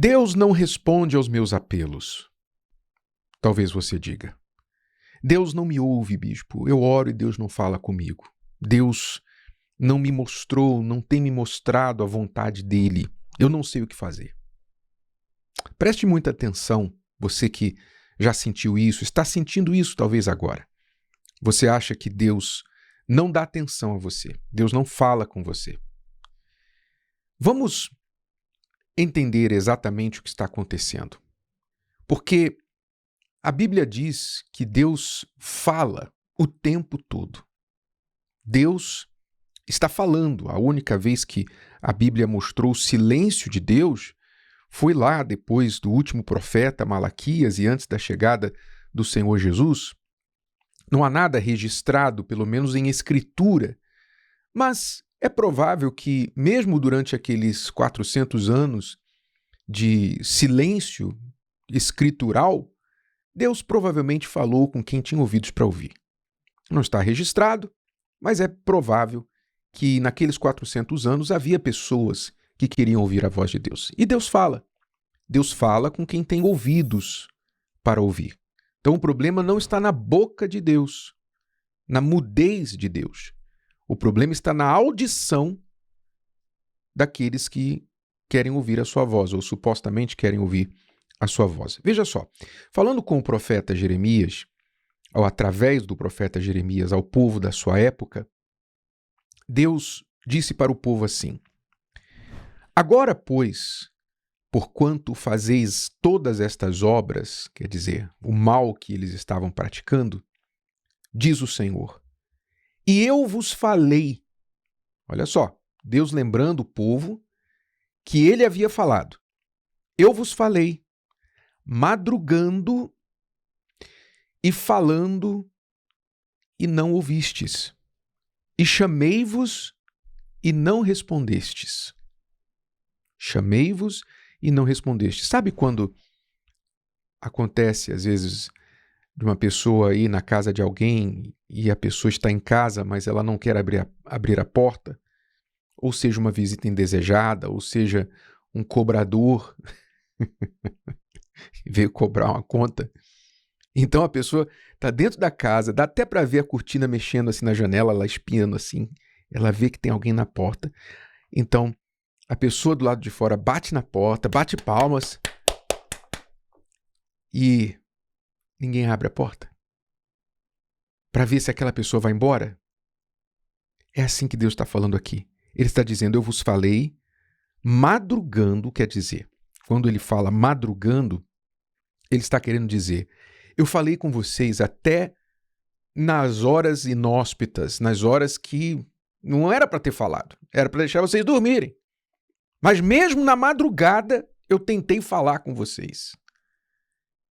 Deus não responde aos meus apelos. Talvez você diga. Deus não me ouve, bispo. Eu oro e Deus não fala comigo. Deus não me mostrou, não tem me mostrado a vontade dele. Eu não sei o que fazer. Preste muita atenção, você que já sentiu isso, está sentindo isso talvez agora. Você acha que Deus não dá atenção a você. Deus não fala com você. Vamos entender exatamente o que está acontecendo. Porque a Bíblia diz que Deus fala o tempo todo. Deus está falando. A única vez que a Bíblia mostrou o silêncio de Deus foi lá depois do último profeta Malaquias e antes da chegada do Senhor Jesus. Não há nada registrado, pelo menos em escritura, mas é provável que, mesmo durante aqueles 400 anos de silêncio escritural, Deus provavelmente falou com quem tinha ouvidos para ouvir. Não está registrado, mas é provável que naqueles 400 anos havia pessoas que queriam ouvir a voz de Deus. E Deus fala. Deus fala com quem tem ouvidos para ouvir. Então o problema não está na boca de Deus, na mudez de Deus. O problema está na audição daqueles que querem ouvir a sua voz, ou supostamente querem ouvir a sua voz. Veja só, falando com o profeta Jeremias, ou através do profeta Jeremias ao povo da sua época, Deus disse para o povo assim: agora, pois, porquanto fazeis todas estas obras, quer dizer, o mal que eles estavam praticando, diz o Senhor, e eu vos falei. Olha só, Deus lembrando o povo que ele havia falado. Eu vos falei, madrugando e falando, e não ouvistes. E chamei-vos e não respondestes. Chamei-vos e não respondestes. Sabe quando acontece, às vezes, de uma pessoa ir na casa de alguém e a pessoa está em casa, mas ela não quer abrir a porta? Ou seja, uma visita indesejada, ou seja, um cobrador veio cobrar uma conta. Então a pessoa está dentro da casa, dá até para ver a cortina mexendo assim na janela, ela espiando assim, ela vê que tem alguém na porta. Então a pessoa do lado de fora bate na porta, bate palmas e ninguém abre a porta para ver se aquela pessoa vai embora. É assim que Deus está falando aqui. Ele está dizendo, eu vos falei, madrugando, quer dizer, quando ele fala madrugando, ele está querendo dizer, eu falei com vocês até nas horas inóspitas, nas horas que não era para ter falado, era para deixar vocês dormirem. Mas mesmo na madrugada, eu tentei falar com vocês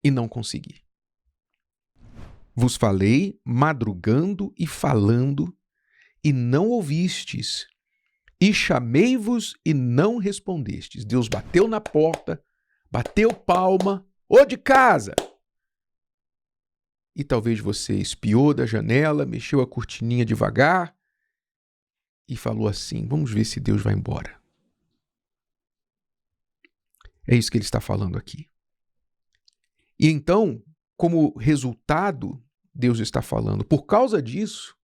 e não consegui. Vos falei madrugando e falando e não ouvistes. E chamei-vos e não respondestes. Deus bateu na porta, bateu palma, ô de casa! E talvez você espiou da janela, mexeu a cortininha devagar e falou assim, vamos ver se Deus vai embora. É isso que ele está falando aqui. E então, como resultado, Deus está falando, por causa disso,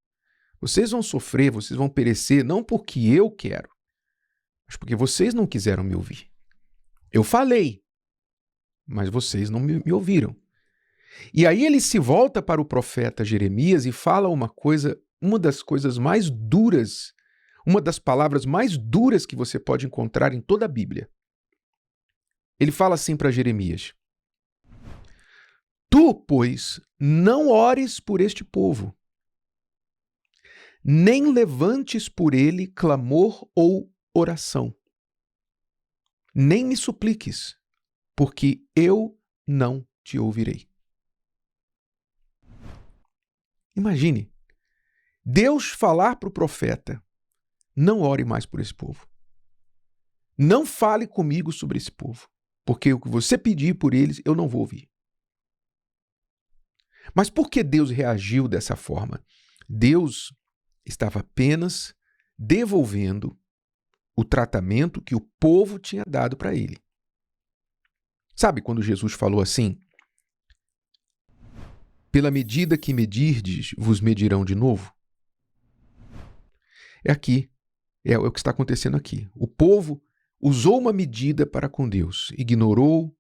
vocês vão sofrer, vocês vão perecer, não porque eu quero, mas porque vocês não quiseram me ouvir. Eu falei, mas vocês não me ouviram. E aí ele se volta para o profeta Jeremias e fala uma das coisas mais duras, uma das palavras mais duras que você pode encontrar em toda a Bíblia. Ele fala assim para Jeremias, tu, pois, não ores por este povo, nem levantes por ele clamor ou oração. Nem me supliques, porque eu não te ouvirei. Imagine, Deus falar para o profeta, não ore mais por esse povo. Não fale comigo sobre esse povo, porque o que você pedir por eles, eu não vou ouvir. Mas por que Deus reagiu dessa forma? Deus estava apenas devolvendo o tratamento que o povo tinha dado para ele. Sabe quando Jesus falou assim? Pela medida que medirdes, vos medirão de novo? É aqui, é o que está acontecendo aqui. O povo usou uma medida para com Deus, ignorou,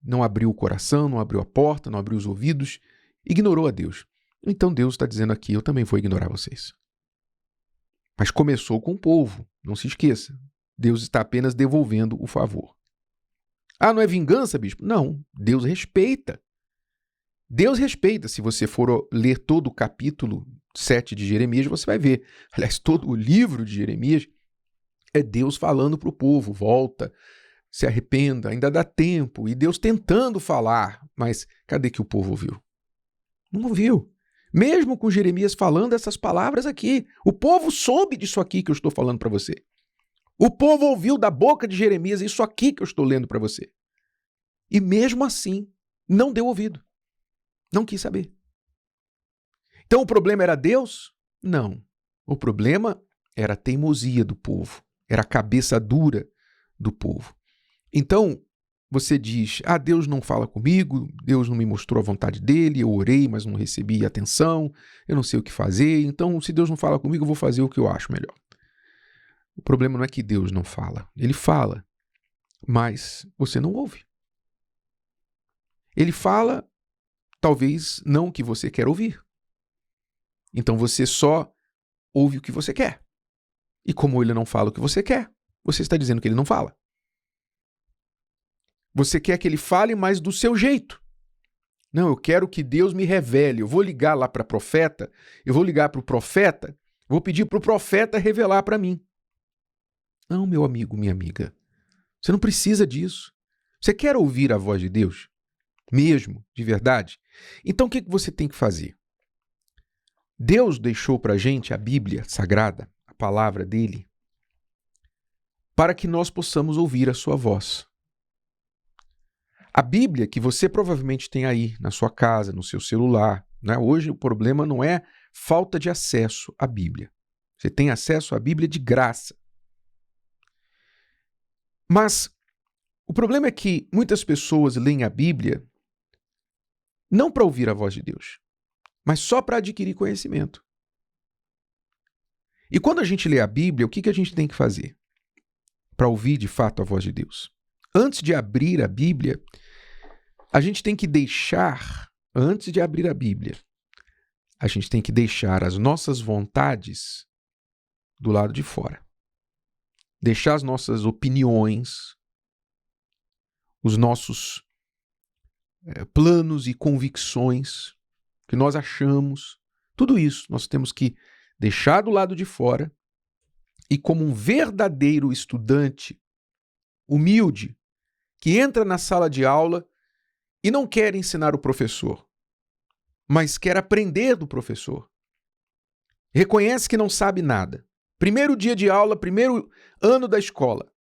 não abriu o coração, não abriu a porta, não abriu os ouvidos, ignorou a Deus. Então Deus está dizendo aqui, eu também vou ignorar vocês. Mas começou com o povo, não se esqueça. Deus está apenas devolvendo o favor. Ah, não é vingança, bispo? Não, Deus respeita. Deus respeita. Se você for ler todo o capítulo 7 de Jeremias, você vai ver. Aliás, todo o livro de Jeremias é Deus falando para o povo, volta, se arrependa, ainda dá tempo. E Deus tentando falar, mas cadê que o povo ouviu? Não ouviu. Mesmo com Jeremias falando essas palavras aqui, o povo soube disso aqui que eu estou falando para você. O povo ouviu da boca de Jeremias isso aqui que eu estou lendo para você. E mesmo assim, não deu ouvido. Não quis saber. Então o problema era Deus? Não. O problema era a teimosia do povo. Era a cabeça dura do povo. Então, você diz, Deus não fala comigo, Deus não me mostrou a vontade dele, eu orei, mas não recebi atenção, eu não sei o que fazer, então se Deus não fala comigo, eu vou fazer o que eu acho melhor. O problema não é que Deus não fala, ele fala, mas você não ouve. Ele fala, talvez não o que você quer ouvir. Então você só ouve o que você quer. E como ele não fala o que você quer, você está dizendo que ele não fala. Você quer que ele fale, mas do seu jeito. Não, eu quero que Deus me revele. Eu vou ligar lá para profeta, eu vou ligar para o profeta, vou pedir para o profeta revelar para mim. Não, meu amigo, minha amiga. Você não precisa disso. Você quer ouvir a voz de Deus? Mesmo, de verdade? Então o que você tem que fazer? Deus deixou para a gente a Bíblia Sagrada, a palavra dele, para que nós possamos ouvir a sua voz. A Bíblia que você provavelmente tem aí na sua casa, no seu celular, né? Hoje o problema não é falta de acesso à Bíblia. Você tem acesso à Bíblia de graça. Mas o problema é que muitas pessoas leem a Bíblia não para ouvir a voz de Deus, mas só para adquirir conhecimento. E quando a gente lê a Bíblia, o que a gente tem que fazer para ouvir de fato a voz de Deus? Antes de abrir a Bíblia, a gente tem que deixar, antes de abrir a Bíblia, a gente tem que deixar as nossas vontades do lado de fora. Deixar as nossas opiniões, os nossos planos e convicções que nós achamos, tudo isso nós temos que deixar do lado de fora e, como um verdadeiro estudante humilde, que entra na sala de aula e não quer ensinar o professor, mas quer aprender do professor. Reconhece que não sabe nada. Primeiro dia de aula, primeiro ano da escola.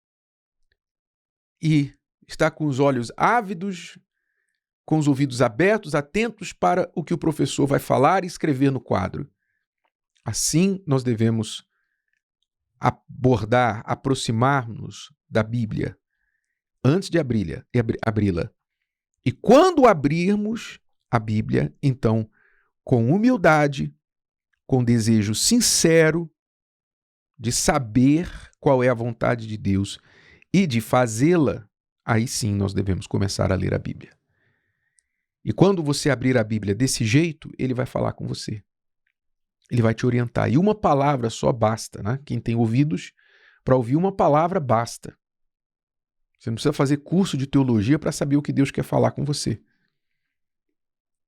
E está com os olhos ávidos, com os ouvidos abertos, atentos para o que o professor vai falar e escrever no quadro. Assim nós devemos abordar, aproximar-nos da Bíblia antes de abri-la. E quando abrirmos a Bíblia, então, com humildade, com desejo sincero de saber qual é a vontade de Deus e de fazê-la, aí sim nós devemos começar a ler a Bíblia. E quando você abrir a Bíblia desse jeito, ele vai falar com você. Ele vai te orientar. E uma palavra só basta, né? Quem tem ouvidos, para ouvir uma palavra basta. Você não precisa fazer curso de teologia para saber o que Deus quer falar com você.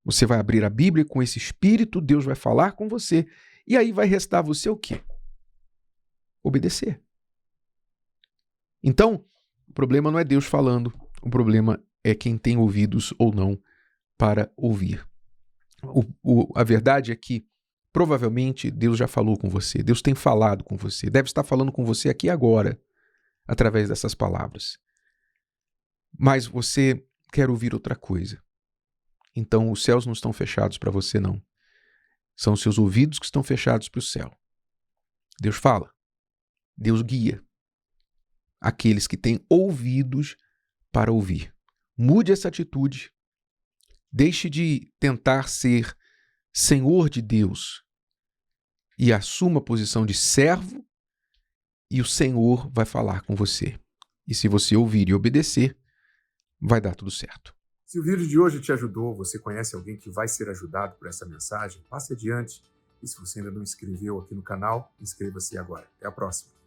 Você vai abrir a Bíblia com esse espírito, Deus vai falar com você, e aí vai restar você o quê? Obedecer. Então, o problema não é Deus falando, o problema é quem tem ouvidos ou não para ouvir. A verdade é que provavelmente Deus já falou com você, Deus tem falado com você, deve estar falando com você aqui agora, através dessas palavras. Mas você quer ouvir outra coisa. Então os céus não estão fechados para você, não. São os seus ouvidos que estão fechados para o céu. Deus fala. Deus guia aqueles que têm ouvidos para ouvir. Mude essa atitude. Deixe de tentar ser senhor de Deus e assuma a posição de servo, e o Senhor vai falar com você. E se você ouvir e obedecer, vai dar tudo certo. Se o vídeo de hoje te ajudou, você conhece alguém que vai ser ajudado por essa mensagem, passe adiante. E se você ainda não inscreveu aqui no canal, inscreva-se agora. Até a próxima.